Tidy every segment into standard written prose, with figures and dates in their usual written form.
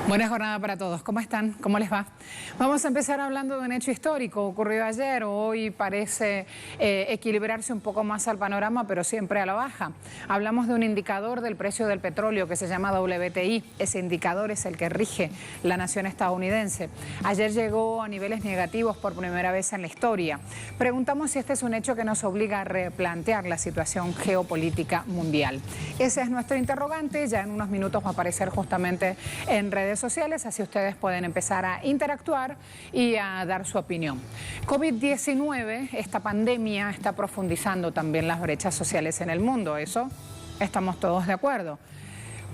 Buena jornada para todos. ¿Cómo están? ¿Cómo les va? Vamos a empezar hablando de un hecho histórico. Ocurrió ayer, hoy parece equilibrarse un poco más al panorama, pero siempre a la baja. Hablamos de un indicador del precio del petróleo que se llama WTI. Ese indicador es el que rige la nación estadounidense. Ayer llegó a niveles negativos por primera vez en la historia. Preguntamos si este es un hecho que nos obliga a replantear la situación geopolítica mundial. Ese es nuestro interrogante. Ya en unos minutos va a aparecer justamente en redes sociales, así ustedes pueden empezar a interactuar y a dar su opinión. COVID-19, esta pandemia está profundizando también las brechas sociales en el mundo, eso estamos todos de acuerdo.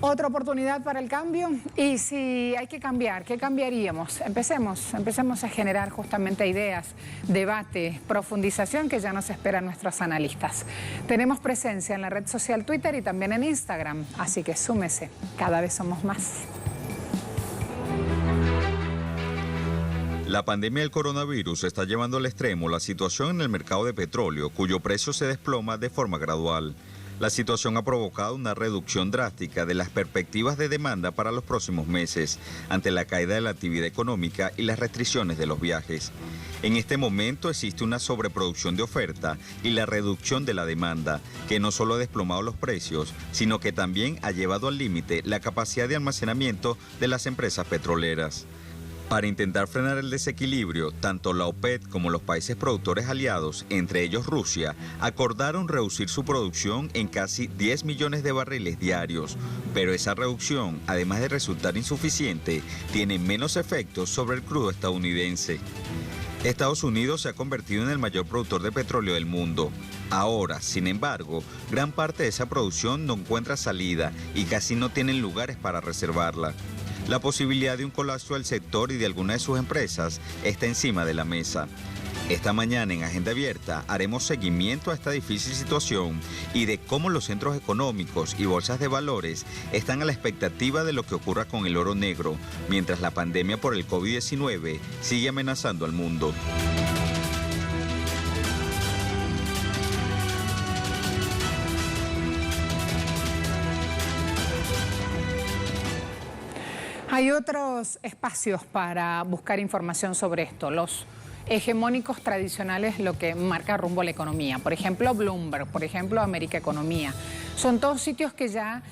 Otra oportunidad para el cambio, y si hay que cambiar, ¿qué cambiaríamos? Empecemos a generar justamente ideas, debate, profundización que ya nos esperan nuestros analistas. Tenemos presencia en la red social Twitter y también en Instagram, así que súmese, cada vez somos más. La pandemia del coronavirus está llevando al extremo la situación en el mercado de petróleo, cuyo precio se desploma de forma gradual. La situación ha provocado una reducción drástica de las perspectivas de demanda para los próximos meses, ante la caída de la actividad económica y las restricciones de los viajes. En este momento existe una sobreproducción de oferta y la reducción de la demanda, que no solo ha desplomado los precios, sino que también ha llevado al límite la capacidad de almacenamiento de las empresas petroleras. Para intentar frenar el desequilibrio, tanto la OPEP como los países productores aliados, entre ellos Rusia, acordaron reducir su producción en casi 10 millones de barriles diarios. Pero esa reducción, además de resultar insuficiente, tiene menos efectos sobre el crudo estadounidense. Estados Unidos se ha convertido en el mayor productor de petróleo del mundo. Ahora, sin embargo, gran parte de esa producción no encuentra salida y casi no tienen lugares para reservarla. La posibilidad de un colapso del sector y de algunas de sus empresas está encima de la mesa. Esta mañana en Agenda Abierta haremos seguimiento a esta difícil situación y de cómo los centros económicos y bolsas de valores están a la expectativa de lo que ocurra con el oro negro, mientras la pandemia por el COVID-19 sigue amenazando al mundo. Hay otros espacios para buscar información sobre esto. Los hegemónicos tradicionales, lo que marca rumbo a la economía. Por ejemplo, Bloomberg, por ejemplo, América Economía. Son todos sitios que ya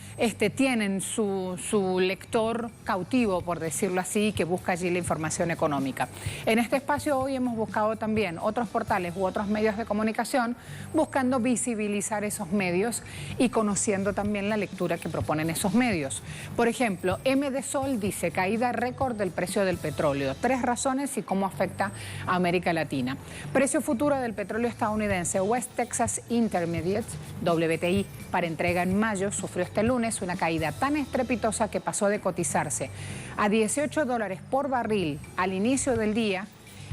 tienen su lector cautivo, por decirlo así, que busca allí la información económica. En este espacio hoy hemos buscado también otros portales u otros medios de comunicación, buscando visibilizar esos medios y conociendo también la lectura que proponen esos medios. Por ejemplo, MD Sol dice caída récord del precio del petróleo. 3 razones y cómo afecta a América Latina. Precio futuro del petróleo estadounidense. West Texas Intermediate, WTI, para entrega en mayo, sufrió este lunes una caída tan estrepitosa que pasó de cotizarse a $18 por barril al inicio del día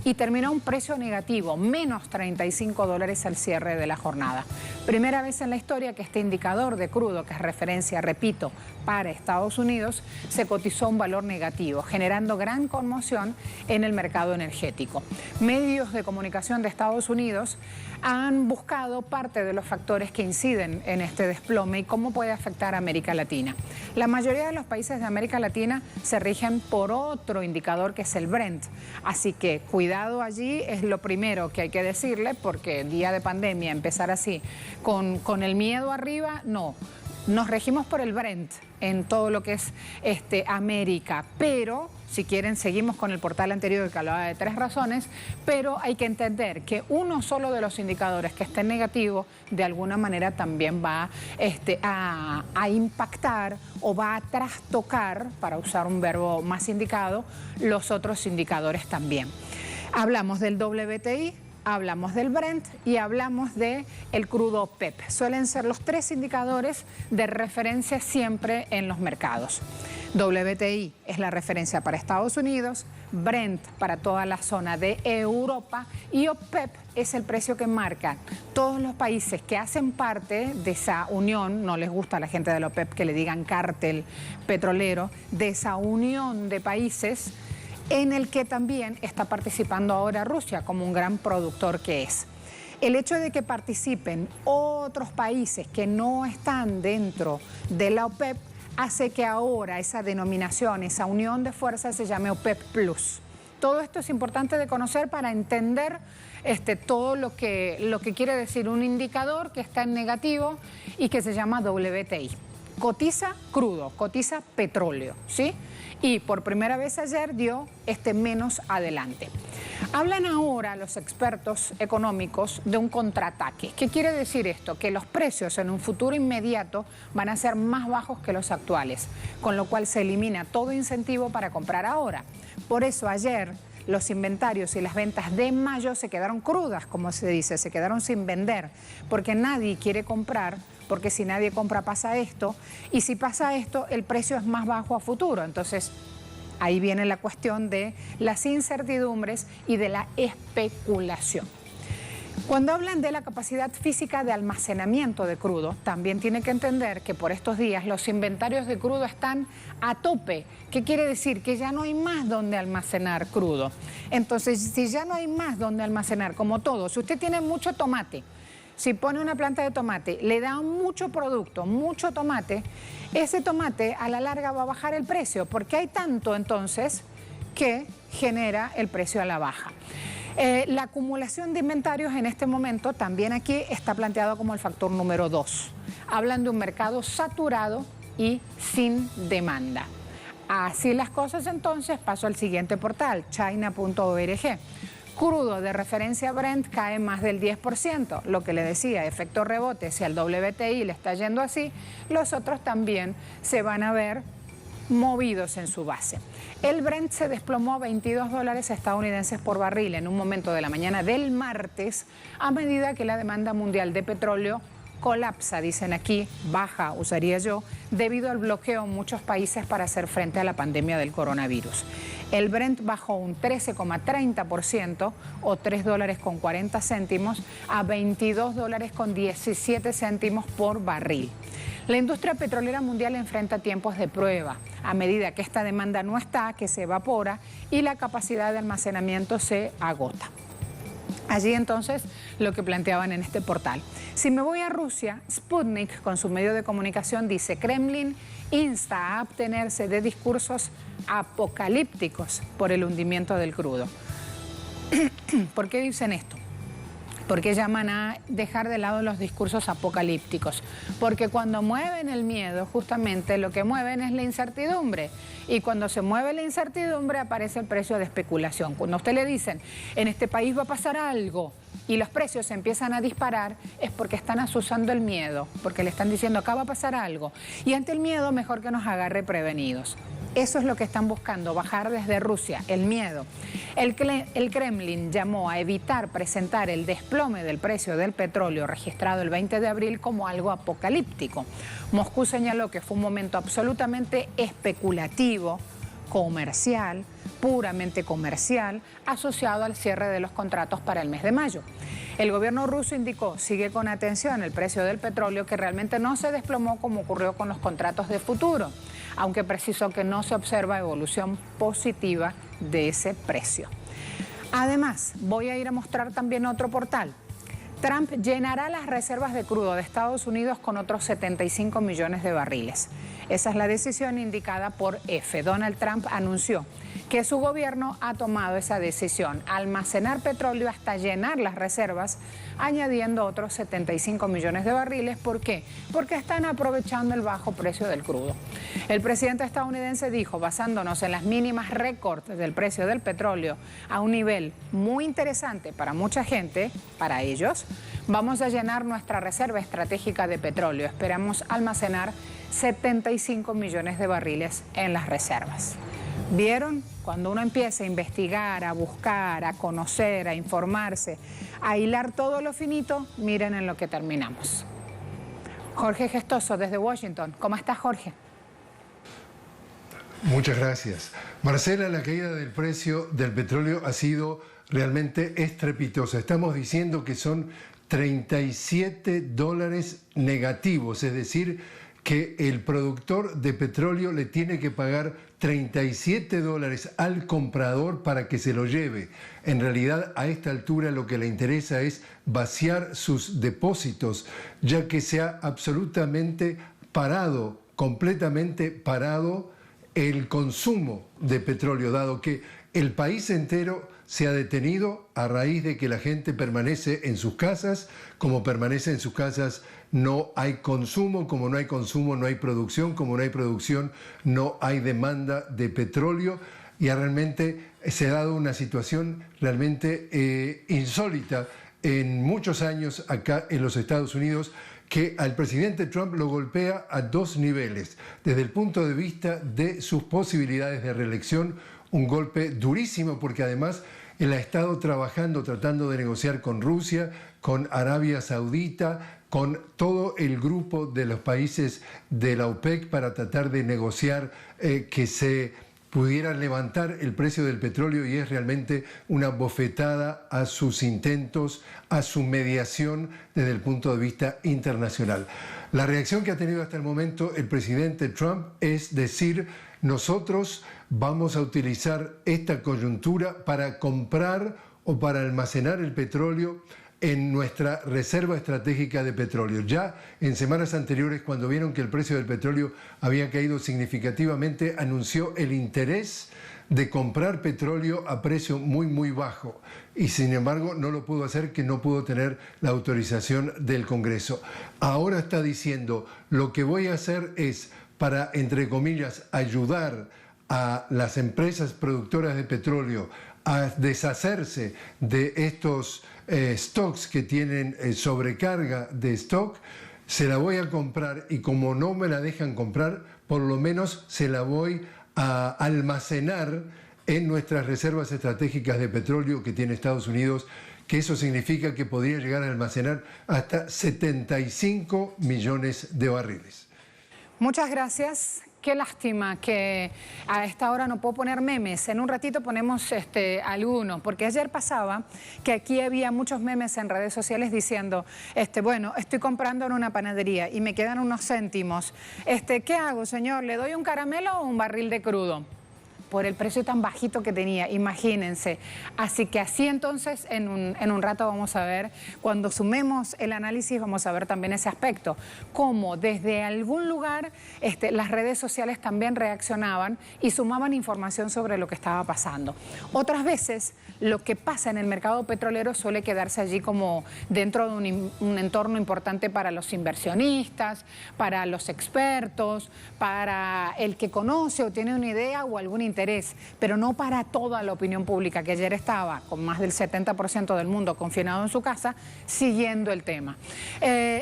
y terminó a un precio negativo, menos $35 al cierre de la jornada. Primera vez en la historia que este indicador de crudo, que es referencia, repito, para Estados Unidos, se cotizó a un valor negativo, generando gran conmoción en el mercado energético. Medios de comunicación de Estados Unidos han buscado parte de los factores que inciden en este desplome y cómo puede afectar a América Latina. La mayoría de los países de América Latina se rigen por otro indicador que es el Brent, así que cuidado allí es lo primero que hay que decirle, porque día de pandemia empezar así con el miedo arriba, no. Nos regimos por el Brent en todo lo que es América, pero si quieren seguimos con el portal anterior que hablaba de 3 razones, pero hay que entender que uno solo de los indicadores que esté negativo de alguna manera también va a impactar o va a trastocar, para usar un verbo más indicado, los otros indicadores también. Hablamos del WTI, hablamos del Brent y hablamos del crudo OPEP. Suelen ser los 3 indicadores de referencia siempre en los mercados. WTI es la referencia para Estados Unidos, Brent para toda la zona de Europa y OPEP es el precio que marcan todos los países que hacen parte de esa unión. No les gusta a la gente de la OPEP que le digan cártel petrolero, de esa unión de países en el que también está participando ahora Rusia como un gran productor que es. El hecho de que participen otros países que no están dentro de la OPEP hace que ahora esa denominación, esa unión de fuerzas se llame OPEP Plus. Todo esto es importante de conocer para entender todo lo que quiere decir un indicador que está en negativo y que se llama WTI. Cotiza crudo, cotiza petróleo, ¿sí? Y por primera vez ayer dio menos adelante. Hablan ahora los expertos económicos de un contraataque. ¿Qué quiere decir esto? Que los precios en un futuro inmediato van a ser más bajos que los actuales, con lo cual se elimina todo incentivo para comprar ahora. Por eso ayer los inventarios y las ventas de mayo se quedaron crudas, como se dice, se quedaron sin vender, porque nadie quiere comprar, porque si nadie compra pasa esto, y si pasa esto el precio es más bajo a futuro. Entonces ahí viene la cuestión de las incertidumbres y de la especulación. Cuando hablan de la capacidad física de almacenamiento de crudo, también tiene que entender que por estos días los inventarios de crudo están a tope. ¿Qué quiere decir? Que ya no hay más donde almacenar crudo. Entonces, si ya no hay más donde almacenar, como todo, si usted tiene mucho tomate, si pone una planta de tomate, le da mucho producto, mucho tomate, ese tomate a la larga va a bajar el precio, porque hay tanto entonces que genera el precio a la baja. La acumulación de inventarios en este momento también aquí está planteado como el factor número 2. Hablan de un mercado saturado y sin demanda. Así las cosas entonces, paso al siguiente portal, china.org. Crudo de referencia Brent cae más del 10%, lo que le decía, efecto rebote, si al WTI le está yendo así, los otros también se van a ver movidos en su base. El Brent se desplomó a $22 estadounidenses por barril en un momento de la mañana del martes, a medida que la demanda mundial de petróleo colapsa, dicen aquí, baja, usaría yo, debido al bloqueo en muchos países para hacer frente a la pandemia del coronavirus. El Brent bajó un 13,30% o $3.40 a $22.17 por barril. La industria petrolera mundial enfrenta tiempos de prueba a medida que esta demanda no está, que se evapora y la capacidad de almacenamiento se agota. Allí entonces lo que planteaban en este portal. Si me voy a Rusia, Sputnik con su medio de comunicación dice: Kremlin insta a abstenerse de discursos apocalípticos por el hundimiento del crudo. ¿Por qué dicen esto? Porque llaman a dejar de lado los discursos apocalípticos. Porque cuando mueven el miedo, justamente lo que mueven es la incertidumbre. Y cuando se mueve la incertidumbre aparece el precio de especulación. Cuando a usted le dicen, en este país va a pasar algo, y los precios se empiezan a disparar, es porque están asusando el miedo, porque le están diciendo, acá va a pasar algo. Y ante el miedo, mejor que nos agarre prevenidos. Eso es lo que están buscando, bajar desde Rusia, el miedo. El Kremlin llamó a evitar presentar el desplome del precio del petróleo registrado el 20 de abril como algo apocalíptico. Moscú señaló que fue un momento absolutamente especulativo, comercial, puramente comercial, asociado al cierre de los contratos para el mes de mayo. El gobierno ruso indicó, sigue con atención el precio del petróleo, que realmente no se desplomó como ocurrió con los contratos de futuro, aunque precisó que no se observa evolución positiva de ese precio. Además, voy a ir a mostrar también otro portal. Trump llenará las reservas de crudo de Estados Unidos con otros 75 millones de barriles. Esa es la decisión indicada por EFE. Donald Trump anunció que su gobierno ha tomado esa decisión, almacenar petróleo hasta llenar las reservas, añadiendo otros 75 millones de barriles. ¿Por qué? Porque están aprovechando el bajo precio del crudo. El presidente estadounidense dijo, basándonos en las mínimas récord del precio del petróleo a un nivel muy interesante para mucha gente, para ellos, vamos a llenar nuestra reserva estratégica de petróleo. Esperamos almacenar 75 millones de barriles en las reservas. ¿Vieron? Cuando uno empieza a investigar, a buscar, a conocer, a informarse, a hilar todo lo finito, miren en lo que terminamos. Jorge Gestoso desde Washington. ¿Cómo estás, Jorge? Muchas gracias. Marcela, la caída del precio del petróleo ha sido realmente estrepitosa. Estamos diciendo que son $37 negativos, es decir, que el productor de petróleo le tiene que pagar $37 al comprador para que se lo lleve. En realidad, a esta altura lo que le interesa es vaciar sus depósitos, ya que se ha absolutamente parado completamente parado el consumo de petróleo, dado que el país entero se ha detenido a raíz de que la gente permanece en sus casas. Como permanece en sus casas, no hay consumo. Como no hay consumo, no hay producción. Como no hay producción, no hay demanda de petróleo. Y realmente se ha dado una situación realmente insólita en muchos años acá en los Estados Unidos, que al presidente Trump lo golpea a dos niveles. Desde el punto de vista de sus posibilidades de reelección, un golpe durísimo, porque además él ha estado trabajando, tratando de negociar con Rusia, con Arabia Saudita, con todo el grupo de los países de la OPEC para tratar de negociar que se pudiera levantar el precio del petróleo, y es realmente una bofetada a sus intentos, a su mediación desde el punto de vista internacional. La reacción que ha tenido hasta el momento el presidente Trump es decir: nosotros vamos a utilizar esta coyuntura para comprar o para almacenar el petróleo en nuestra reserva estratégica de petróleo. Ya en semanas anteriores, cuando vieron que el precio del petróleo había caído significativamente, anunció el interés de comprar petróleo a precio muy bajo, y sin embargo no lo pudo hacer, que no pudo tener la autorización del Congreso. Ahora está diciendo: lo que voy a hacer es para, entre comillas, ayudar a las empresas productoras de petróleo a deshacerse de estos stocks que tienen sobrecarga de stock. Se la voy a comprar, y como no me la dejan comprar, por lo menos se la voy a almacenar en nuestras reservas estratégicas de petróleo que tiene Estados Unidos, que eso significa que podría llegar a almacenar hasta 75 millones de barriles. Muchas gracias. Qué lástima que a esta hora no puedo poner memes. En un ratito ponemos algunos, porque ayer pasaba que aquí había muchos memes en redes sociales diciendo, bueno, estoy comprando en una panadería y me quedan unos céntimos. ¿Qué hago, señor? ¿Le doy un caramelo o un barril de crudo? Por el precio tan bajito que tenía, imagínense. Así que así entonces en un rato vamos a ver, cuando sumemos el análisis vamos a ver también ese aspecto, cómo desde algún lugar las redes sociales también reaccionaban y sumaban información sobre lo que estaba pasando. Otras veces lo que pasa en el mercado petrolero suele quedarse allí como dentro de un entorno importante para los inversionistas, para los expertos, para el que conoce o tiene una idea o algún interés, pero no para toda la opinión pública, que ayer estaba con más del 70% del mundo confinado en su casa siguiendo el tema.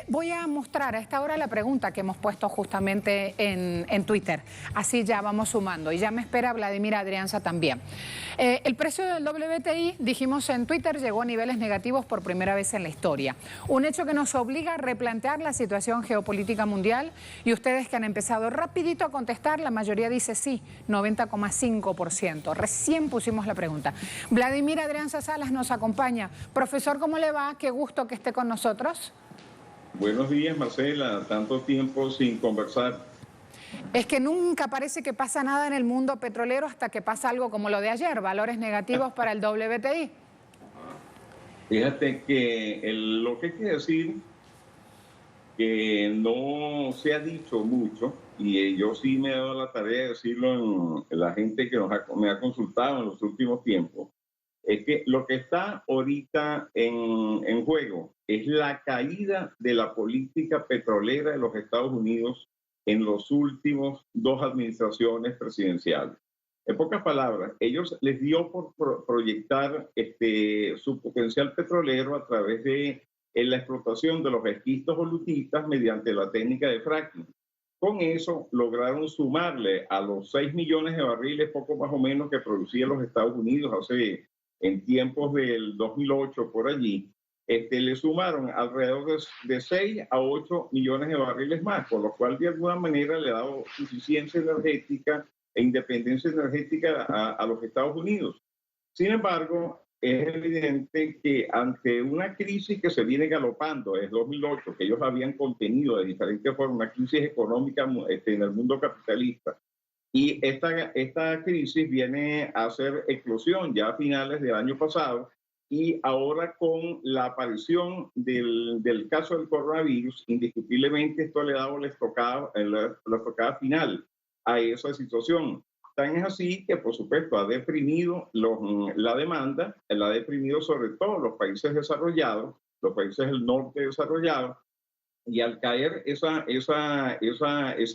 Voy a mostrar a esta hora la pregunta que hemos puesto justamente en Twitter, así ya vamos sumando, y ya me espera Vladimir Adrianza también. El precio del WTI, dijimos en Twitter, llegó a niveles negativos por primera vez en la historia, un hecho que nos obliga a replantear la situación geopolítica mundial, y ustedes que han empezado rapidito a contestar, la mayoría dice sí, 90,5%. Recién pusimos la pregunta. Vladimir Adrianza Salas nos acompaña. Profesor, ¿cómo le va? Qué gusto que esté con nosotros. Buenos días, Marcela. Tanto tiempo sin conversar. Es que nunca parece que pasa nada en el mundo petrolero hasta que pasa algo como lo de ayer, valores negativos para el WTI. Fíjate que lo que hay que decir, que no se ha dicho mucho, y yo sí me he dado la tarea de decirlo en la gente que me ha consultado en los últimos tiempos, es que lo que está ahorita en juego es la caída de la política petrolera de los Estados Unidos en los últimos dos administraciones presidenciales. En pocas palabras, ellos les dio por proyectar su potencial petrolero a través de la explotación de los esquistos volutistas mediante la técnica de fracking. Con eso lograron sumarle a los 6 millones de barriles, poco más o menos, que producían los Estados Unidos en tiempos del 2008 por allí, le sumaron alrededor de 6 a 8 millones de barriles más, con lo cual de alguna manera le ha dado suficiencia energética e independencia energética a los Estados Unidos. Sin embargo, es evidente que ante una crisis que se viene galopando desde 2008, que ellos habían contenido de diferentes formas, una crisis económica en el mundo capitalista, y esta crisis viene a hacer eclosión ya a finales del año pasado, y ahora con la aparición del caso del coronavirus, indiscutiblemente esto le ha dado la estocada final a esa situación. Tan es así que, por supuesto, ha deprimido la demanda, la ha deprimido sobre todo los países desarrollados, los países del norte desarrollados, y al caer esa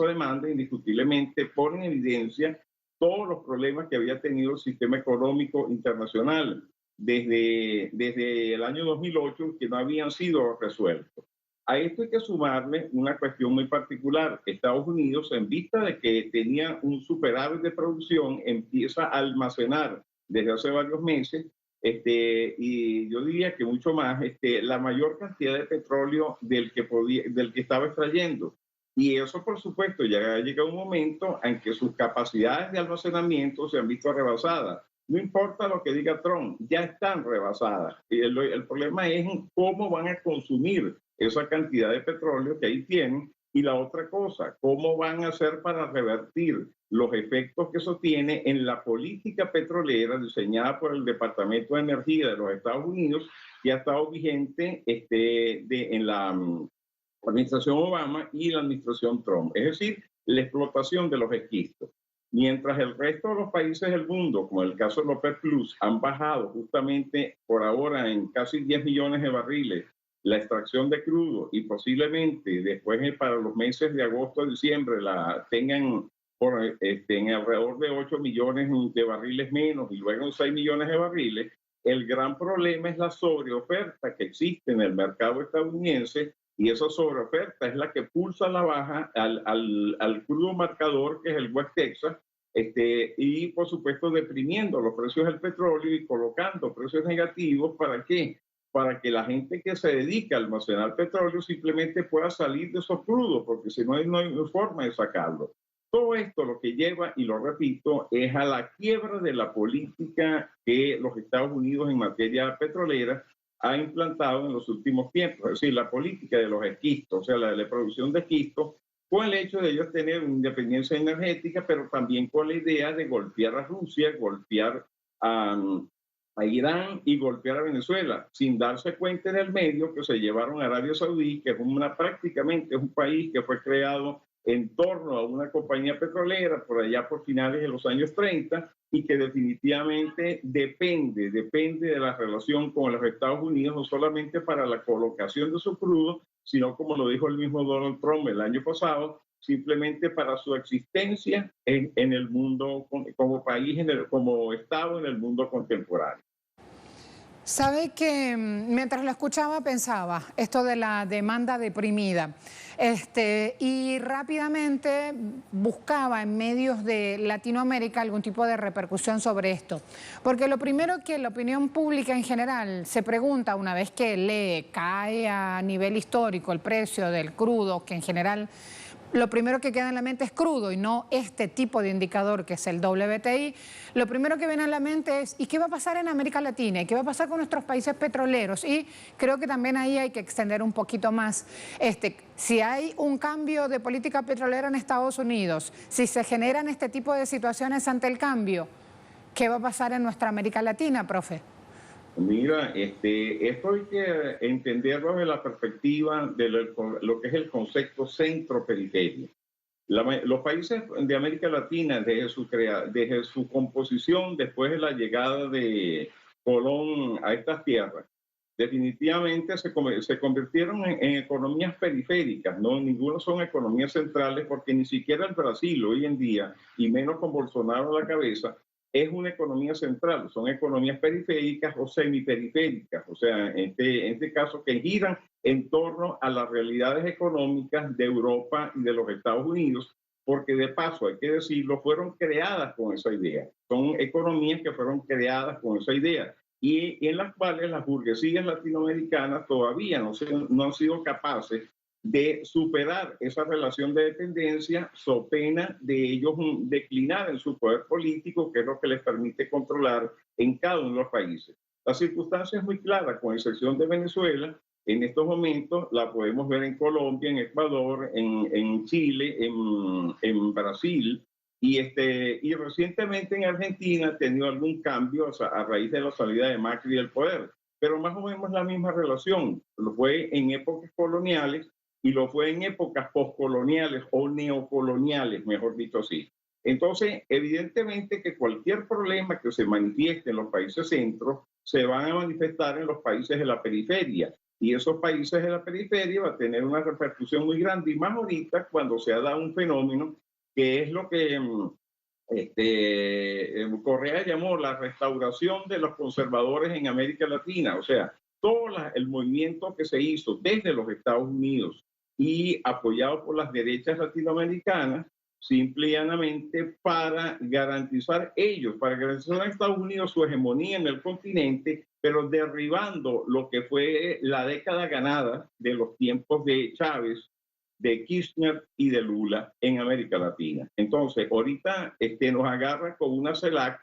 demanda, indiscutiblemente pone en evidencia todos los problemas que había tenido el sistema económico internacional desde el año 2008, que no habían sido resueltos. A esto hay que sumarle una cuestión muy particular. Estados Unidos, en vista de que tenía un superávit de producción, empieza a almacenar desde hace varios meses, y yo diría que mucho más, la mayor cantidad de petróleo del que estaba extrayendo. Y eso, por supuesto, ya ha llegado un momento en que sus capacidades de almacenamiento se han visto rebasadas. No importa lo que diga Trump, ya están rebasadas. Y el problema es en cómo van a consumir esa cantidad de petróleo que ahí tienen. Y la otra cosa, cómo van a hacer para revertir los efectos que eso tiene en la política petrolera diseñada por el Departamento de Energía de los Estados Unidos, que ha estado vigente en la administración Obama y la administración Trump. Es decir, la explotación de los esquistos. Mientras el resto de los países del mundo, como el caso de OPEC Plus, han bajado justamente por ahora en casi 10 millones de barriles la extracción de crudo, y posiblemente después para los meses de agosto a diciembre la tengan en alrededor de 8 millones de barriles menos y luego 6 millones de barriles, el gran problema es la sobreoferta que existe en el mercado estadounidense, y esa sobreoferta es la que pulsa a la baja al crudo marcador, que es el West Texas, y por supuesto deprimiendo los precios del petróleo y colocando precios negativos. ¿Para qué? Para que la gente que se dedica a almacenar petróleo simplemente pueda salir de esos crudos, porque si no hay forma de sacarlo. Todo esto lo que lleva, y lo repito, es a la quiebra de la política que los Estados Unidos en materia petrolera ha implantado en los últimos tiempos, es decir, la política de los esquistos, o sea, la producción de esquistos, con el hecho de ellos tener una independencia energética, pero también con la idea de golpear a Rusia, golpear a Irán y golpear a Venezuela, sin darse cuenta en el medio que se llevaron a Arabia Saudí, que es prácticamente un país que fue creado en torno a una compañía petrolera por allá por finales de los años 30, y que definitivamente depende de la relación con los Estados Unidos, no solamente para la colocación de su crudo, sino, como lo dijo el mismo Donald Trump el año pasado, simplemente para su existencia en el mundo, como país, como Estado en el mundo contemporáneo. Sabe que mientras lo escuchaba pensaba esto de la demanda deprimida, y rápidamente buscaba en medios de Latinoamérica algún tipo de repercusión sobre esto, porque lo primero que la opinión pública en general se pregunta una vez que cae a nivel histórico el precio del crudo, que en general lo primero que queda en la mente es crudo y no este tipo de indicador que es el WTI, lo primero que viene a la mente es ¿y qué va a pasar en América Latina? ¿Y qué va a pasar con nuestros países petroleros? Y creo que también ahí hay que extender un poquito más. Si hay un cambio de política petrolera en Estados Unidos, si se generan este tipo de situaciones ante el cambio, ¿qué va a pasar en nuestra América Latina, profe? Mira, esto hay que entenderlo desde la perspectiva de lo que es el concepto centro-periferia. Los países de América Latina, desde su composición, después de la llegada de Colón a estas tierras, definitivamente se convirtieron en economías periféricas, ¿no? Ninguno son economías centrales, porque ni siquiera el Brasil hoy en día, y menos con Bolsonaro a la cabeza, es una economía central. Son economías periféricas o semiperiféricas, o sea, en este caso que giran en torno a las realidades económicas de Europa y de los Estados Unidos, porque de paso, hay que decirlo, fueron creadas con esa idea. Son economías que fueron creadas con esa idea, y en las cuales las burguesías latinoamericanas todavía no han sido capaces de superar esa relación de dependencia, so pena de ellos declinar en su poder político, que es lo que les permite controlar en cada uno de los países. La circunstancia es muy clara, con excepción de Venezuela. En estos momentos la podemos ver en Colombia, en Ecuador, en Chile, en Brasil, y recientemente en Argentina ha tenido algún cambio a raíz de la salida de Macri del poder. pero más o menos la misma relación. Lo fue en épocas coloniales y lo fue en épocas postcoloniales o neocoloniales, mejor dicho así. Entonces, evidentemente que cualquier problema que se manifieste en los países centros se van a manifestar en los países de la periferia. Y esos países de la periferia van a tener una repercusión muy grande, y más ahorita cuando se ha dado un fenómeno que es lo que Correa llamó la restauración de los conservadores en América Latina. O sea, todo el movimiento que se hizo desde los Estados Unidos y apoyado por las derechas latinoamericanas, simple y llanamente para garantizar a Estados Unidos su hegemonía en el continente, pero derribando lo que fue la década ganada de los tiempos de Chávez, de Kirchner y de Lula en América Latina. Entonces, ahorita nos agarra con una CELAC,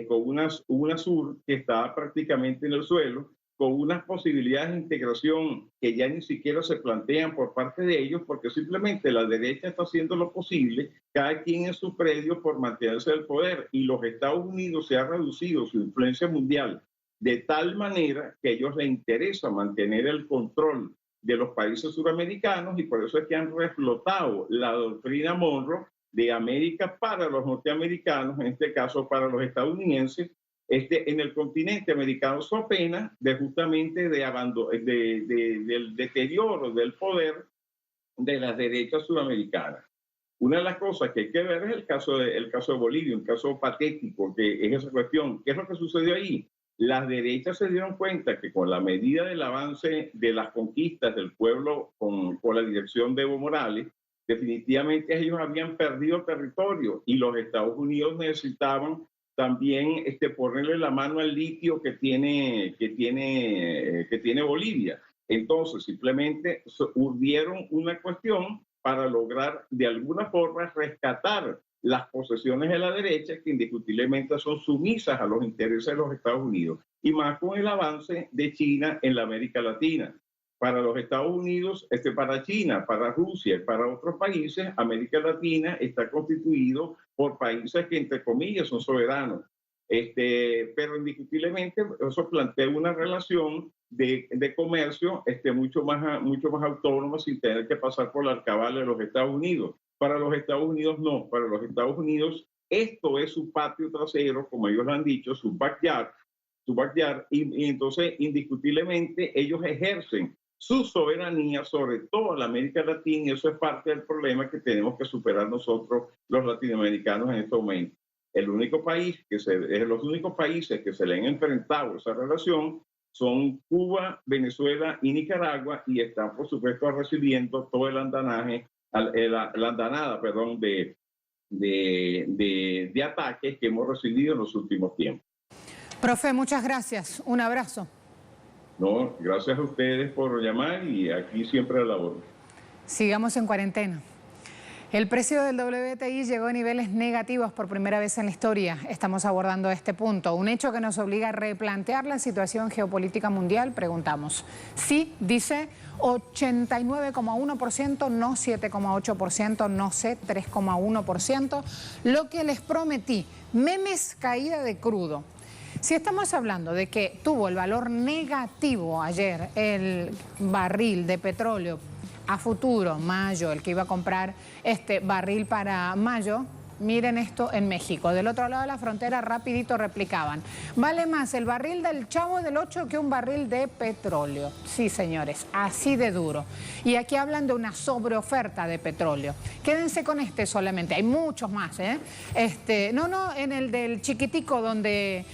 con una UNASUR que está prácticamente en el suelo, con unas posibilidades de integración que ya ni siquiera se plantean por parte de ellos, porque simplemente la derecha está haciendo lo posible, cada quien en su predio, por mantenerse en el poder, y los Estados Unidos se ha reducido su influencia mundial de tal manera que a ellos les interesa mantener el control de los países suramericanos, y por eso es que han reflotado la doctrina Monroe de América para los norteamericanos, en este caso para los estadounidenses, en el continente americano, so pena de justamente del deterioro del poder de las derechas suramericanas. Una de las cosas que hay que ver es el caso de Bolivia, un caso patético, que es esa cuestión. ¿Qué es lo que sucedió ahí? Las derechas se dieron cuenta que con la medida del avance de las conquistas del pueblo con la dirección de Evo Morales, definitivamente ellos habían perdido territorio, y los Estados Unidos necesitaban también ponerle la mano al litio que tiene Bolivia. Entonces, simplemente urdieron una cuestión para lograr de alguna forma rescatar las posesiones de la derecha, que indiscutiblemente son sumisas a los intereses de los Estados Unidos, y más con el avance de China en la América Latina. Para los Estados Unidos, para China, para Rusia y para otros países, América Latina está constituido por países que, entre comillas, son soberanos. Pero indiscutiblemente eso plantea una relación de comercio mucho más autónoma, sin tener que pasar por la alcabala de los Estados Unidos. Para los Estados Unidos no, para los Estados Unidos esto es su patio trasero, como ellos lo han dicho, su backyard, y entonces indiscutiblemente ellos ejercen su soberanía sobre toda la América Latina, y eso es parte del problema que tenemos que superar nosotros los latinoamericanos en este momento. Los únicos países que se le han enfrentado a esa relación son Cuba, Venezuela y Nicaragua, y están por supuesto recibiendo todo el andanaje, la andanada de ataques que hemos recibido en los últimos tiempos. Profe, muchas gracias. Un abrazo. No, gracias a ustedes por llamar, y aquí siempre a la orden. Sigamos en cuarentena. El precio del WTI llegó a niveles negativos por primera vez en la historia. Estamos abordando este punto, un hecho que nos obliga a replantear la situación geopolítica mundial. Preguntamos. Sí, dice 89,1%, no 7,8%, no sé, 3,1%. Lo que les prometí, memes caída de crudo. Si estamos hablando de que tuvo el valor negativo ayer el barril de petróleo a futuro, mayo, el que iba a comprar este barril para mayo, miren esto en México. Del otro lado de la frontera rapidito replicaban. Vale más el barril del Chavo del Ocho que un barril de petróleo. Sí, señores, así de duro. Y aquí hablan de una sobreoferta de petróleo. Quédense con este solamente, hay muchos más, ¿eh? No, en el del chiquitico, donde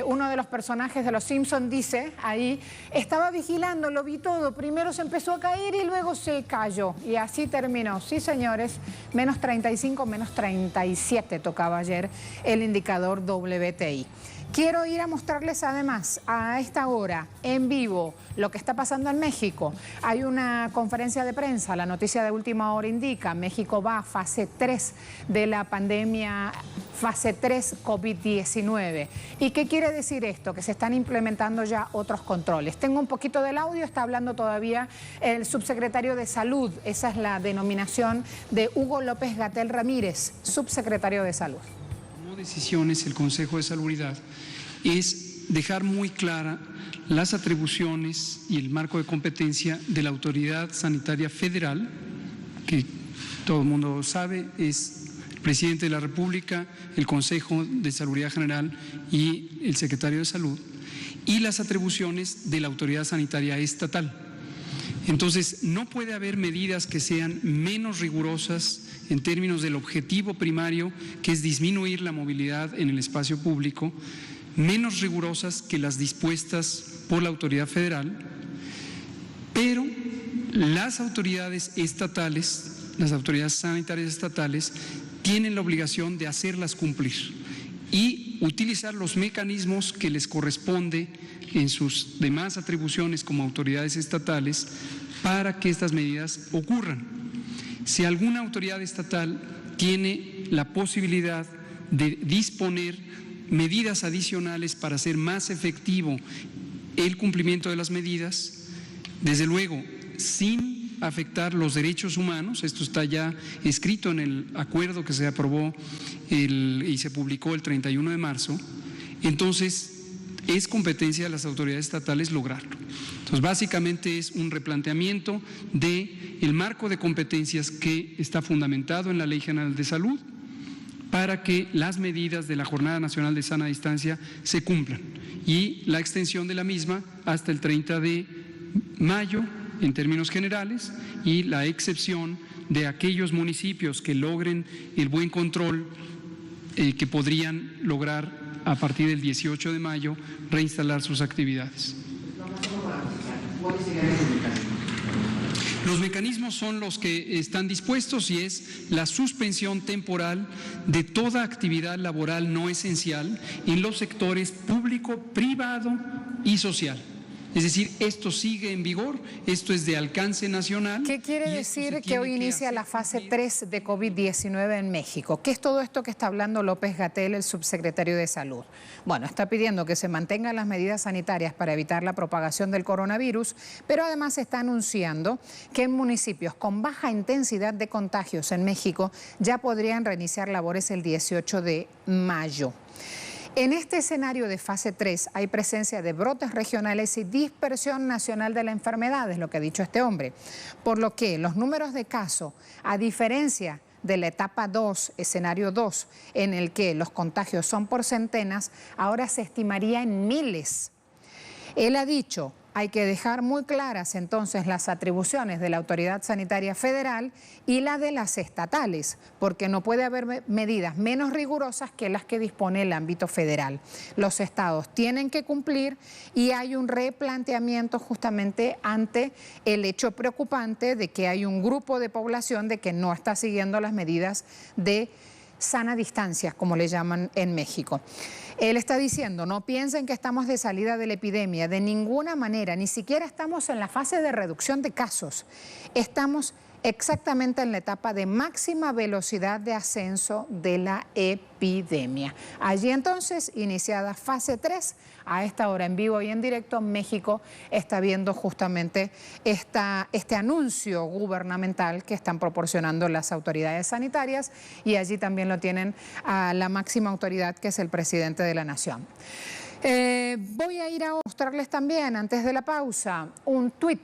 uno de los personajes de Los Simpson dice, ahí, estaba vigilando, lo vi todo, primero se empezó a caer y luego se cayó. Y así terminó. Sí, señores, menos 35, menos 37 tocaba ayer el indicador WTI. Quiero ir a mostrarles además a esta hora, en vivo, lo que está pasando en México. Hay una conferencia de prensa, la noticia de última hora indica, México va a fase 3 de la pandemia, fase 3 COVID-19. ¿Y qué quiere decir esto? Que se están implementando ya otros controles. Tengo un poquito del audio, está hablando todavía el subsecretario de Salud, esa es la denominación de Hugo López-Gatell Ramírez, subsecretario de Salud. Decisiones el Consejo de Salubridad es dejar muy clara las atribuciones y el marco de competencia de la Autoridad Sanitaria Federal, que todo el mundo sabe, es el Presidente de la República, el Consejo de Salubridad General y el Secretario de Salud, y las atribuciones de la Autoridad Sanitaria Estatal. Entonces, no puede haber medidas que sean menos rigurosas en términos del objetivo primario, que es disminuir la movilidad en el espacio público, menos rigurosas que las dispuestas por la autoridad federal, pero las autoridades estatales, las autoridades sanitarias estatales, tienen la obligación de hacerlas cumplir y utilizar los mecanismos que les corresponde en sus demás atribuciones como autoridades estatales para que estas medidas ocurran. Si alguna autoridad estatal tiene la posibilidad de disponer medidas adicionales para hacer más efectivo el cumplimiento de las medidas, desde luego, sin afectar los derechos humanos, esto está ya escrito en el acuerdo que se aprobó y se publicó el 31 de marzo, entonces es competencia de las autoridades estatales lograrlo. Entonces, básicamente es un replanteamiento del marco de competencias que está fundamentado en la Ley General de Salud para que las medidas de la Jornada Nacional de Sana Distancia se cumplan y la extensión de la misma hasta el 30 de mayo en términos generales y la excepción de aquellos municipios que logren el buen control que podrían lograr a partir del 18 de mayo reinstalar sus actividades. Los mecanismos son los que están dispuestos y es la suspensión temporal de toda actividad laboral no esencial en los sectores público, privado y social. Es decir, esto sigue en vigor, esto es de alcance nacional. ¿Qué quiere decir que hoy inicia la fase 3 de COVID-19 en México? ¿Qué es todo esto que está hablando López-Gatell, el subsecretario de Salud? Bueno, está pidiendo que se mantengan las medidas sanitarias para evitar la propagación del coronavirus, pero además está anunciando que en municipios con baja intensidad de contagios en México ya podrían reiniciar labores el 18 de mayo. En este escenario de fase 3 hay presencia de brotes regionales y dispersión nacional de la enfermedad, es lo que ha dicho este hombre, por lo que los números de casos, a diferencia de la etapa 2, escenario 2, en el que los contagios son por centenas, ahora se estimaría en miles. Él ha dicho, hay que dejar muy claras entonces las atribuciones de la Autoridad Sanitaria Federal y la de las estatales, porque no puede haber medidas menos rigurosas que las que dispone el ámbito federal. Los estados tienen que cumplir y hay un replanteamiento justamente ante el hecho preocupante de que hay un grupo de población de que no está siguiendo las medidas de sana distancia, como le llaman en México. Él está diciendo, no piensen que estamos de salida de la epidemia, de ninguna manera, ni siquiera estamos en la fase de reducción de casos. Estamos exactamente en la etapa de máxima velocidad de ascenso de la epidemia. Allí entonces, iniciada fase 3, a esta hora en vivo y en directo, México está viendo justamente este anuncio gubernamental que están proporcionando las autoridades sanitarias y allí también lo tienen a la máxima autoridad que es el presidente de la Nación. Voy a ir a mostrarles también, antes de la pausa, un tuit.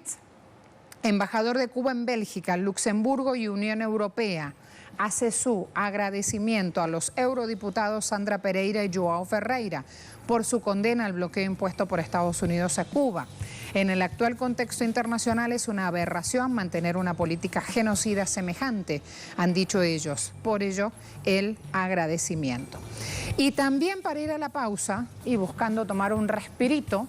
Embajador de Cuba en Bélgica, Luxemburgo y Unión Europea hace su agradecimiento a los eurodiputados Sandra Pereira y Joao Ferreira por su condena al bloqueo impuesto por Estados Unidos a Cuba. En el actual contexto internacional es una aberración mantener una política genocida semejante, han dicho ellos. Por ello, el agradecimiento. Y también para ir a la pausa y buscando tomar un respirito,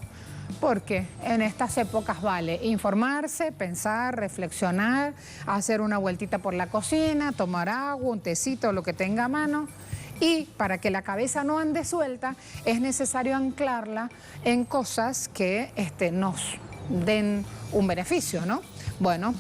porque en estas épocas vale informarse, pensar, reflexionar, hacer una vueltita por la cocina, tomar agua, un tecito, lo que tenga a mano. Y para que la cabeza no ande suelta, es necesario anclarla en cosas que nos den un beneficio, ¿no? Bueno,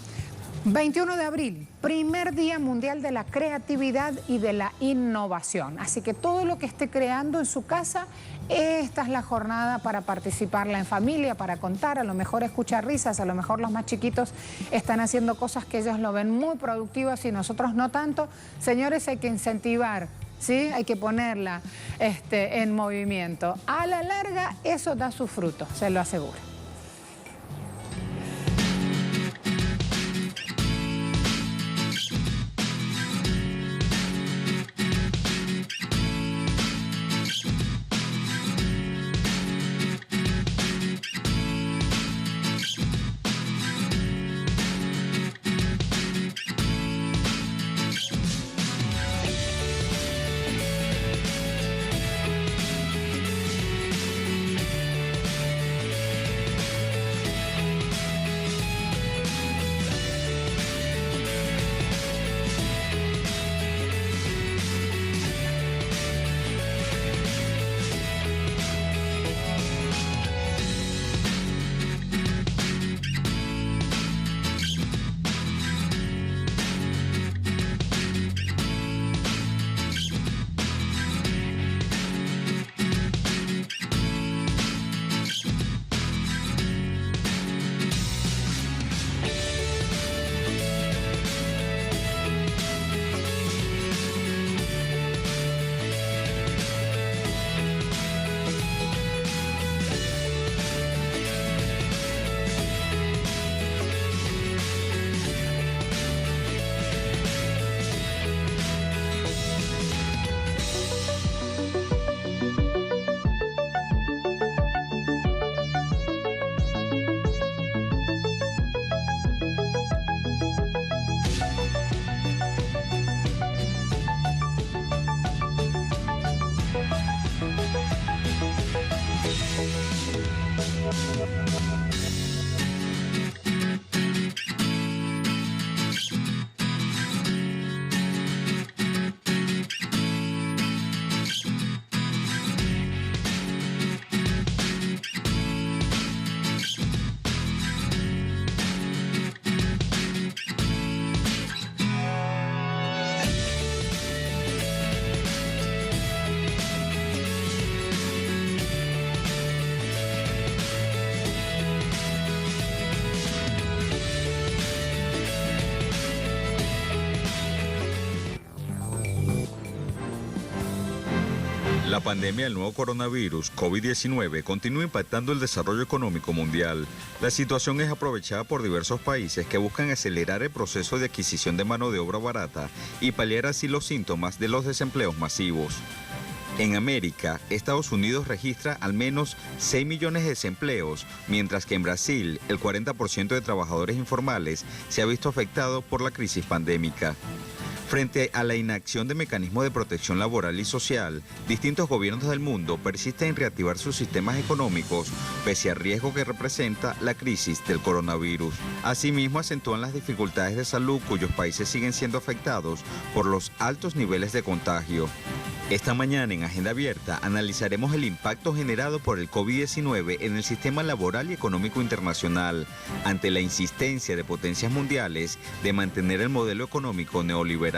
21 de abril, primer Día Mundial de la Creatividad y de la Innovación. Así que todo lo que esté creando en su casa, esta es la jornada para participarla en familia, para contar, a lo mejor escuchar risas, a lo mejor los más chiquitos están haciendo cosas que ellos lo ven muy productivas y nosotros no tanto. Señores, hay que incentivar ¿sí? Hay que ponerla en movimiento. A la larga, eso da su fruto, se lo aseguro. La pandemia del nuevo coronavirus, COVID-19, continúa impactando el desarrollo económico mundial. La situación es aprovechada por diversos países que buscan acelerar el proceso de adquisición de mano de obra barata y paliar así los síntomas de los desempleos masivos. En América, Estados Unidos registra al menos 6 millones de desempleos, mientras que en Brasil el 40% de trabajadores informales se ha visto afectado por la crisis pandémica. Frente a la inacción de mecanismos de protección laboral y social, distintos gobiernos del mundo persisten en reactivar sus sistemas económicos, pese al riesgo que representa la crisis del coronavirus. Asimismo, acentúan las dificultades de salud cuyos países siguen siendo afectados por los altos niveles de contagio. Esta mañana en Agenda Abierta analizaremos el impacto generado por el COVID-19 en el sistema laboral y económico internacional, ante la insistencia de potencias mundiales de mantener el modelo económico neoliberal.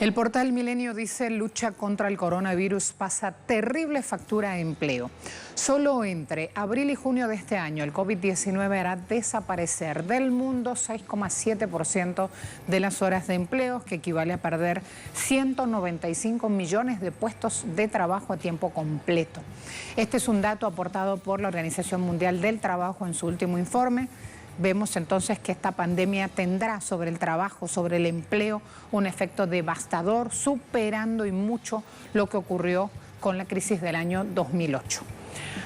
El portal Milenio dice: lucha contra el coronavirus pasa terrible factura a empleo. Solo entre abril y junio de este año el COVID-19 hará desaparecer del mundo 6,7% de las horas de empleo, que equivale a perder 195 millones de puestos de trabajo a tiempo completo. Este es un dato aportado por la Organización Mundial del Trabajo en su último informe. Vemos entonces que esta pandemia tendrá sobre el trabajo, sobre el empleo, un efecto devastador, superando y mucho lo que ocurrió con la crisis del año 2008.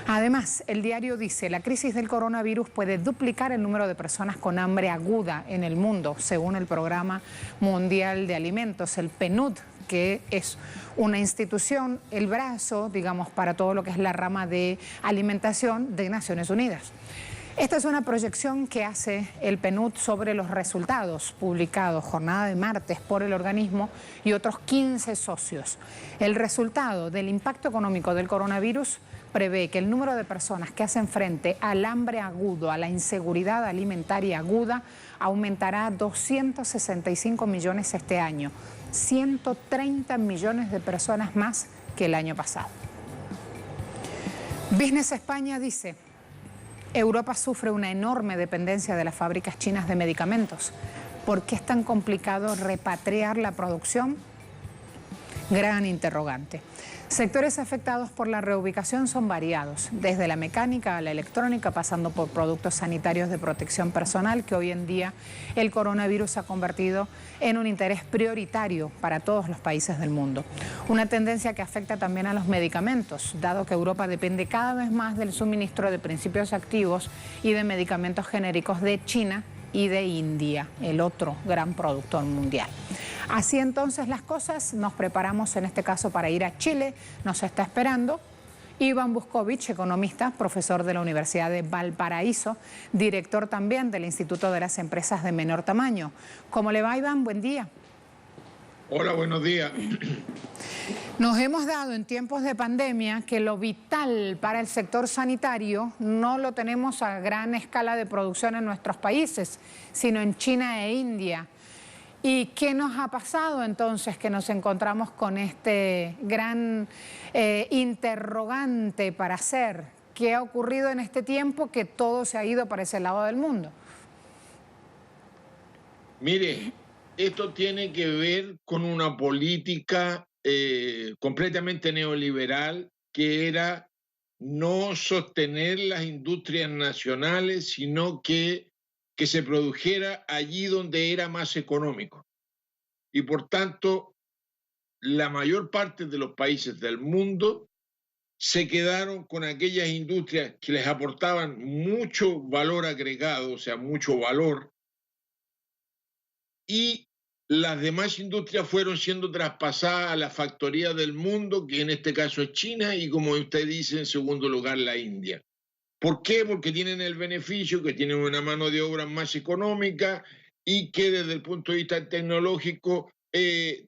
Además, el diario dice: la crisis del coronavirus puede duplicar el número de personas con hambre aguda en el mundo, según el Programa Mundial de Alimentos, el PNUD, que es una institución, el brazo, digamos, para todo lo que es la rama de alimentación de Naciones Unidas. Esta es una proyección que hace el PNUD sobre los resultados publicados jornada de martes por el organismo y otros 15 socios. El resultado del impacto económico del coronavirus prevé que el número de personas que hacen frente al hambre agudo, a la inseguridad alimentaria aguda, aumentará a 265 millones este año, 130 millones de personas más que el año pasado. Business España dice: Europa sufre una enorme dependencia de las fábricas chinas de medicamentos. ¿Por qué es tan complicado repatriar la producción? Gran interrogante. Sectores afectados por la reubicación son variados, desde la mecánica a la electrónica, pasando por productos sanitarios de protección personal, que hoy en día el coronavirus ha convertido en un interés prioritario para todos los países del mundo. Una tendencia que afecta también a los medicamentos, dado que Europa depende cada vez más del suministro de principios activos y de medicamentos genéricos de China y de India, el otro gran productor mundial. Así entonces las cosas, nos preparamos en este caso para ir a Chile, nos está esperando Iván Buscovich, economista, profesor de la Universidad de Valparaíso, director también del Instituto de las Empresas de Menor Tamaño. ¿Cómo le va, Iván? Buen día. Hola, buenos días. Nos hemos dado en tiempos de pandemia que lo vital para el sector sanitario no lo tenemos a gran escala de producción en nuestros países, sino en China e India. ¿Y qué nos ha pasado entonces que nos encontramos con este gran interrogante para hacer? ¿Qué ha ocurrido en este tiempo que todo se ha ido para ese lado del mundo? Mire, esto tiene que ver con una política completamente neoliberal, que era no sostener las industrias nacionales, sino que se produjera allí donde era más económico. Y por tanto, la mayor parte de los países del mundo se quedaron con aquellas industrias que les aportaban mucho valor agregado, o sea, mucho valor, y las demás industrias fueron siendo traspasadas a la factoría del mundo, que en este caso es China, y como usted dice, en segundo lugar, la India. ¿Por qué? Porque tienen el beneficio, que tienen una mano de obra más económica y que desde el punto de vista tecnológico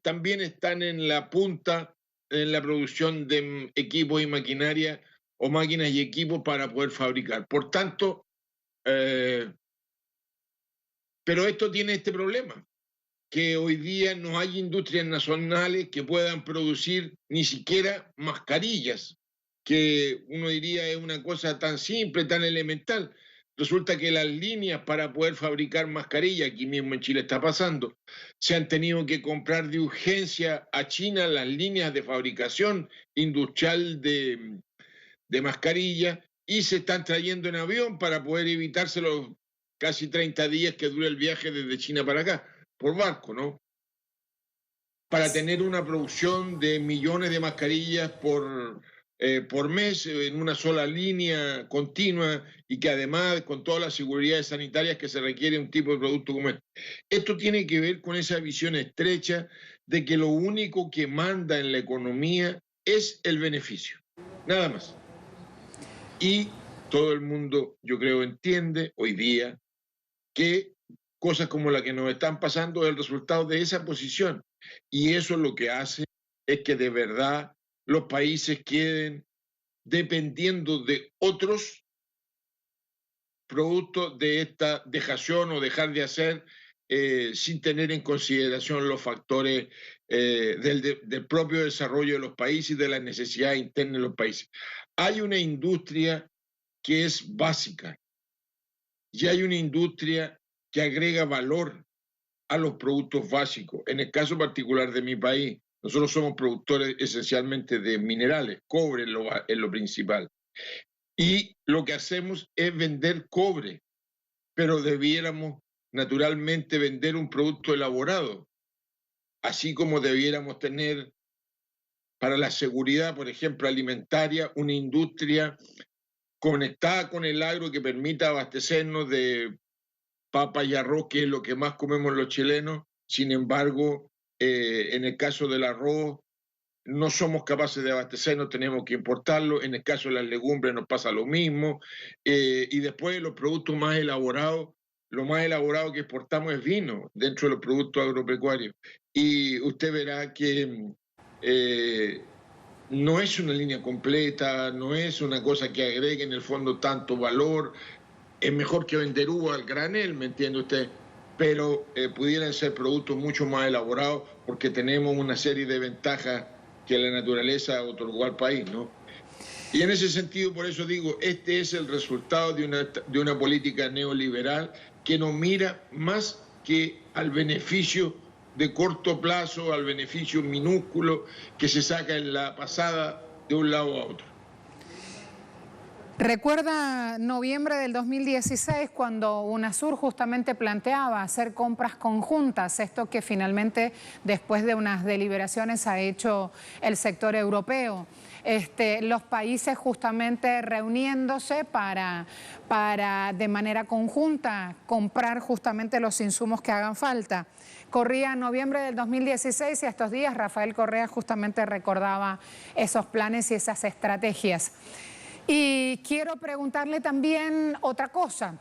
también están en la punta en la producción de equipos y maquinaria o máquinas y equipos para poder fabricar. Por tanto, pero esto tiene este problema, que hoy día no hay industrias nacionales que puedan producir ni siquiera mascarillas, que uno diría es una cosa tan simple, tan elemental. Resulta que las líneas para poder fabricar mascarillas, aquí mismo en Chile está pasando, se han tenido que comprar de urgencia a China las líneas de fabricación industrial de mascarillas, y se están trayendo en avión para poder evitarse los casi 30 días que dura el viaje desde China para acá, por barco, ¿no? Para tener una producción de millones de mascarillas por mes en una sola línea continua, y que además con todas las seguridades sanitarias que se requiere un tipo de producto como este. Esto tiene que ver con esa visión estrecha de que lo único que manda en la economía es el beneficio, nada más. Y todo el mundo, yo creo, entiende hoy día que cosas como la que nos están pasando es el resultado de esa posición, y eso lo que hace es que de verdad los países queden dependiendo de otros producto de esta dejación o dejar de hacer sin tener en consideración los factores del propio desarrollo de los países y de las necesidades internas de los países. Hay una industria que es básica y hay una industria que agrega valor a los productos básicos. En el caso particular de mi país, nosotros somos productores esencialmente de minerales, cobre es lo principal. Y lo que hacemos es vender cobre, pero debiéramos naturalmente vender un producto elaborado, así como debiéramos tener para la seguridad, por ejemplo, alimentaria, una industria conectada con el agro que permita abastecernos de papa y arroz, que es lo que más comemos los chilenos. Sin embargo, en el caso del arroz, no somos capaces de abastecernos, tenemos que importarlo. En el caso de las legumbres nos pasa lo mismo. Y después los productos más elaborados, lo más elaborado que exportamos es vino dentro de los productos agropecuarios. Y usted verá que no es una línea completa, no es una cosa que agregue en el fondo tanto valor. Es mejor que vender uva al granel, ¿me entiende usted? Pero pudieran ser productos mucho más elaborados, porque tenemos una serie de ventajas que la naturaleza otorgó al país, ¿no? Y en ese sentido, por eso digo, este es el resultado de una política neoliberal que no mira más que al beneficio de corto plazo, al beneficio minúsculo que se saca en la pasada de un lado a otro. Recuerda noviembre del 2016 cuando UNASUR justamente planteaba hacer compras conjuntas, esto que finalmente después de unas deliberaciones ha hecho el sector europeo. Los países justamente reuniéndose para de manera conjunta comprar justamente los insumos que hagan falta. Corría noviembre del 2016 y estos días Rafael Correa justamente recordaba esos planes y esas estrategias. Y quiero preguntarle también otra cosa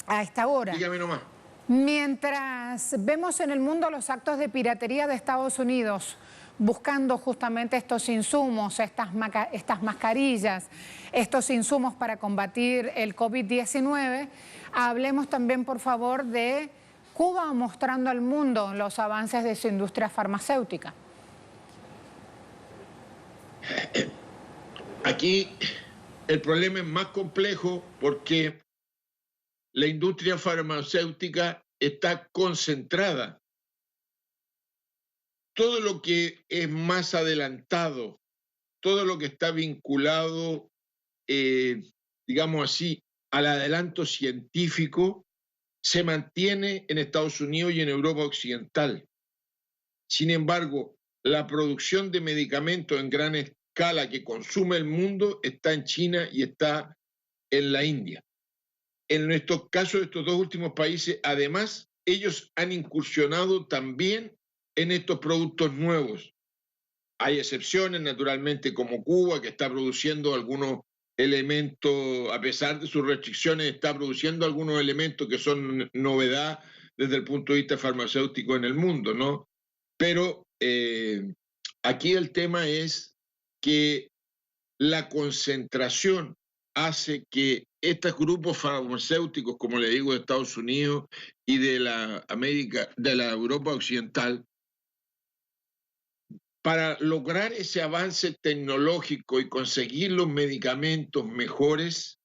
a esta hora. Dígame nomás. Mientras vemos en el mundo los actos de piratería de Estados Unidos, buscando justamente estos insumos, estas mascarillas, estos insumos para combatir el COVID-19, hablemos también, por favor, de Cuba mostrando al mundo los avances de su industria farmacéutica. Aquí el problema es más complejo porque la industria farmacéutica está concentrada. Todo lo que es más adelantado, todo lo que está vinculado, digamos así, al adelanto científico, se mantiene en Estados Unidos y en Europa Occidental. Sin embargo, la producción de medicamentos en gran escala que consume el mundo está en China y está en la India. En nuestros casos, estos dos últimos países, además, ellos han incursionado también en estos productos nuevos. Hay excepciones, naturalmente, como Cuba, que está produciendo algunos elementos, a pesar de sus restricciones, está produciendo algunos elementos que son novedad desde el punto de vista farmacéutico en el mundo, ¿no? Pero aquí el tema es que la concentración hace que estos grupos farmacéuticos, como le digo, de Estados Unidos y de la Europa Occidental, para lograr ese avance tecnológico y conseguir los medicamentos mejores,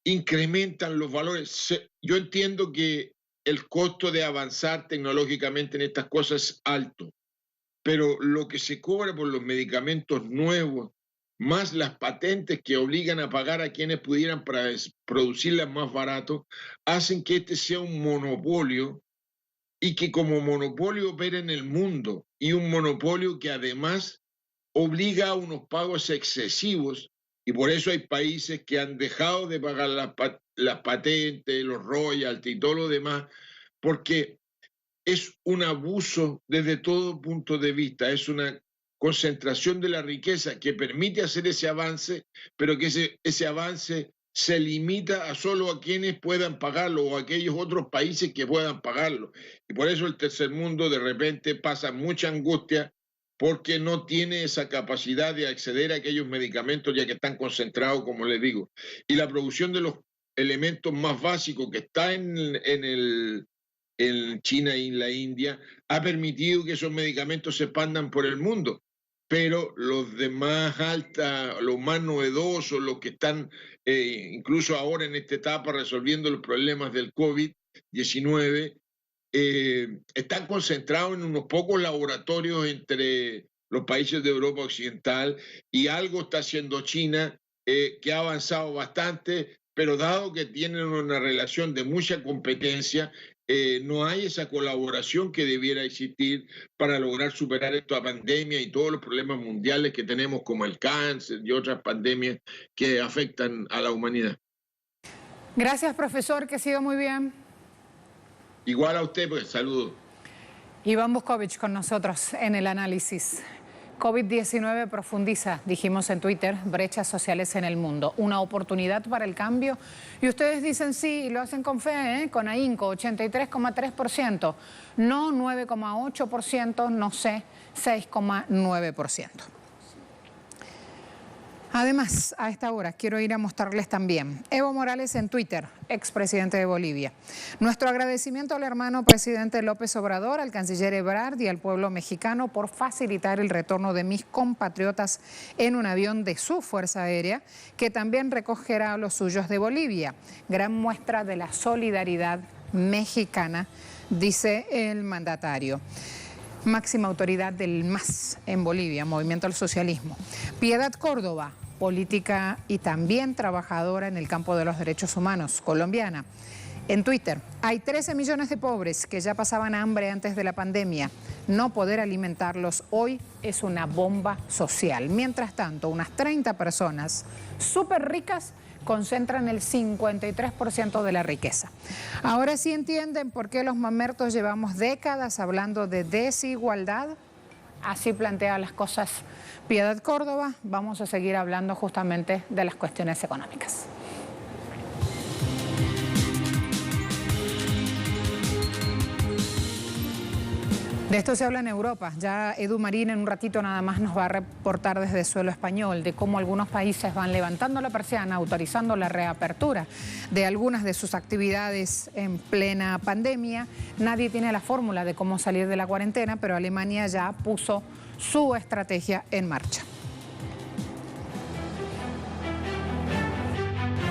incrementan los valores. Yo entiendo que el costo de avanzar tecnológicamente en estas cosas es alto, pero lo que se cobra por los medicamentos nuevos, más las patentes que obligan a pagar a quienes pudieran producirlas más barato, hacen que este sea un monopolio y que como monopolio opera en el mundo, y un monopolio que además obliga a unos pagos excesivos, y por eso hay países que han dejado de pagar las patentes, los royalties y todo lo demás, porque es un abuso desde todo punto de vista, es una concentración de la riqueza que permite hacer ese avance, pero que ese avance se limita a solo a quienes puedan pagarlo o a aquellos otros países que puedan pagarlo. Y por eso el tercer mundo de repente pasa mucha angustia porque no tiene esa capacidad de acceder a aquellos medicamentos ya que están concentrados, como les digo. Y la producción de los elementos más básicos que está en China y en la India ha permitido que esos medicamentos se expandan por el mundo. Pero los de más alta, los más novedosos, los que están incluso ahora en esta etapa resolviendo los problemas del COVID-19, están concentrados en unos pocos laboratorios entre los países de Europa Occidental, y algo está haciendo China, que ha avanzado bastante, pero dado que tienen una relación de mucha competencia, no hay esa colaboración que debiera existir para lograr superar esta pandemia y todos los problemas mundiales que tenemos, como el cáncer y otras pandemias que afectan a la humanidad. Gracias, profesor, que siga muy bien. Igual a usted, pues, saludos. Iván Buscovich con nosotros en el análisis. COVID-19 profundiza, dijimos en Twitter, brechas sociales en el mundo. Una oportunidad para el cambio. Y ustedes dicen sí, y lo hacen con fe, con ahínco, 83,3%. No 9,8%, no sé, 6,9%. Además, a esta hora quiero ir a mostrarles también Evo Morales en Twitter, expresidente de Bolivia. Nuestro agradecimiento al hermano presidente López Obrador, al canciller Ebrard y al pueblo mexicano por facilitar el retorno de mis compatriotas en un avión de su Fuerza Aérea, que también recogerá a los suyos de Bolivia. Gran muestra de la solidaridad mexicana, dice el mandatario. Máxima autoridad del MAS en Bolivia, Movimiento al Socialismo. Piedad Córdoba, política y también trabajadora en el campo de los derechos humanos, colombiana. En Twitter, hay 13 millones de pobres que ya pasaban hambre antes de la pandemia. No poder alimentarlos hoy es una bomba social. Mientras tanto, unas 30 personas súper ricas concentran el 53% de la riqueza. Ahora sí entienden por qué los mamertos llevamos décadas hablando de desigualdad. Así plantea las cosas Piedad Córdoba. Vamos a seguir hablando justamente de las cuestiones económicas. De esto se habla en Europa. Ya Edu Marín en un ratito nada más nos va a reportar desde suelo español de cómo algunos países van levantando la persiana, autorizando la reapertura de algunas de sus actividades en plena pandemia. Nadie tiene la fórmula de cómo salir de la cuarentena, pero Alemania ya puso su estrategia en marcha.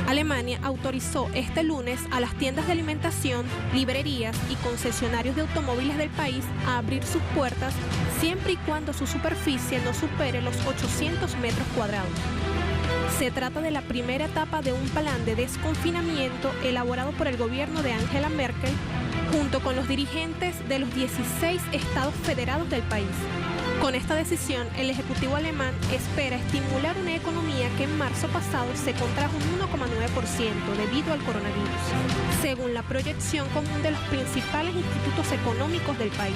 Alemania autorizó este lunes a las tiendas de alimentación, librerías y concesionarios de automóviles del país a abrir sus puertas siempre y cuando su superficie no supere los 800 metros cuadrados. Se trata de la primera etapa de un plan de desconfinamiento elaborado por el gobierno de Angela Merkel junto con los dirigentes de los 16 estados federados del país. Con esta decisión, el Ejecutivo alemán espera estimular una economía que en marzo pasado se contrajo un 1,9% debido al coronavirus, según la proyección común de los principales institutos económicos del país.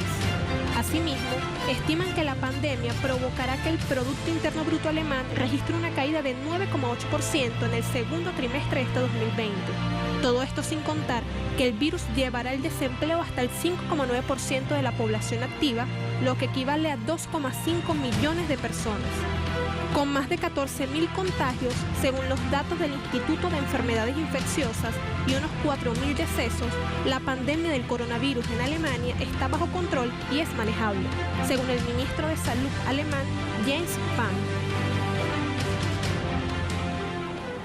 Asimismo, estiman que la pandemia provocará que el Producto Interno Bruto alemán registre una caída de 9,8% en el segundo trimestre de este 2020. Todo esto sin contar que el virus llevará el desempleo hasta el 5,9% de la población activa, lo que equivale a 2,5 millones de personas. Con más de 14.000 contagios, según los datos del Instituto de Enfermedades Infecciosas, y unos 4.000 decesos, la pandemia del coronavirus en Alemania está bajo control y es manejable, según el ministro de Salud alemán, Jens Spahn.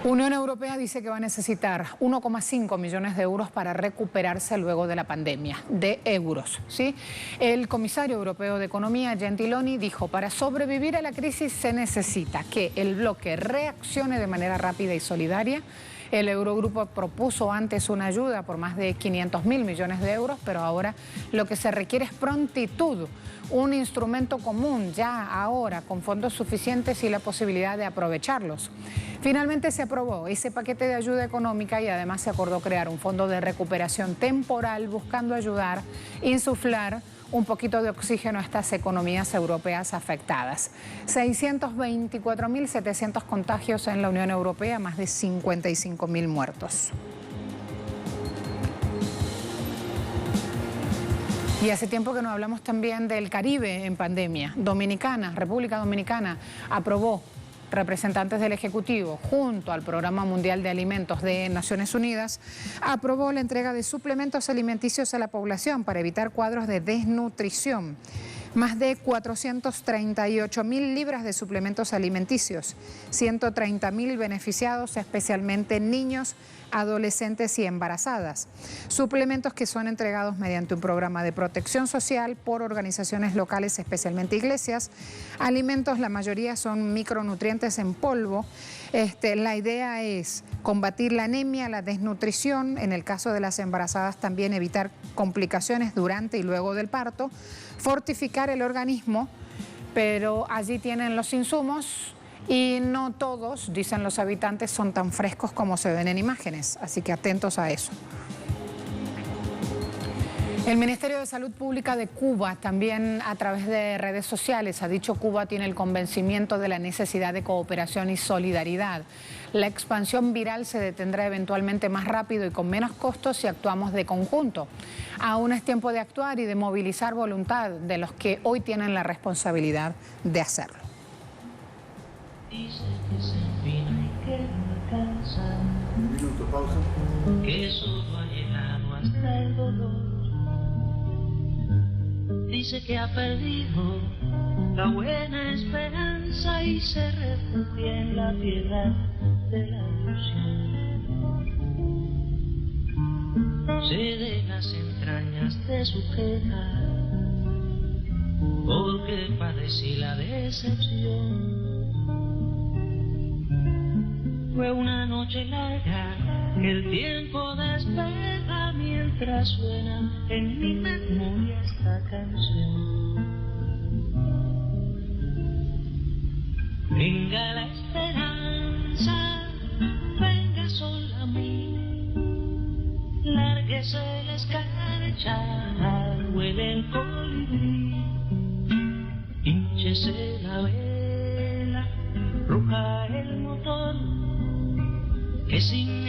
Unión Europea dice que va a necesitar 1,5 millones de euros para recuperarse luego de la pandemia, de euros, ¿sí? El comisario europeo de Economía, Gentiloni, dijo, para sobrevivir a la crisis se necesita que el bloque reaccione de manera rápida y solidaria. El Eurogrupo propuso antes una ayuda por más de 500.000 millones de euros, pero ahora lo que se requiere es prontitud, un instrumento común ya ahora con fondos suficientes y la posibilidad de aprovecharlos. Finalmente se aprobó ese paquete de ayuda económica y además se acordó crear un fondo de recuperación temporal buscando ayudar, insuflar un poquito de oxígeno a estas economías europeas afectadas. 624.700 contagios en la Unión Europea, más de 55.000 muertos. Y hace tiempo que no hablamos también del Caribe en pandemia. República Dominicana aprobó, representantes del Ejecutivo, junto al Programa Mundial de Alimentos de Naciones Unidas, aprobó la entrega de suplementos alimenticios a la población para evitar cuadros de desnutrición. Más de 438.000 libras de suplementos alimenticios, 130.000 beneficiados, especialmente niños, adolescentes y embarazadas. Suplementos que son entregados mediante un programa de protección social por organizaciones locales, especialmente iglesias. Alimentos, la mayoría son micronutrientes en polvo. La idea es combatir la anemia, la desnutrición, en el caso de las embarazadas también evitar complicaciones durante y luego del parto, fortificar el organismo, pero allí tienen los insumos y no todos, dicen los habitantes, son tan frescos como se ven en imágenes, así que atentos a eso. El Ministerio de Salud Pública de Cuba también a través de redes sociales ha dicho Cuba tiene el convencimiento de la necesidad de cooperación y solidaridad. La expansión viral se detendrá eventualmente más rápido y con menos costos si actuamos de conjunto. Aún es tiempo de actuar y de movilizar voluntad de los que hoy tienen la responsabilidad de hacerlo. Dice que se enfina y que no alcanza. Un minuto, pausa. Que solo ha llegado hasta el dolor. Dice que ha perdido la buena esperanza y se refugia en la piedad de la ilusión. sé de las entrañas de su queja, porque padecí la decepción. Fue una noche larga que el tiempo despeja mientras suena en mi memoria esta canción. Venga la esperanza, venga sol a mí, lárguese la escarcha, huele el colibrí, hínchese la vela, ruja el motor, que sin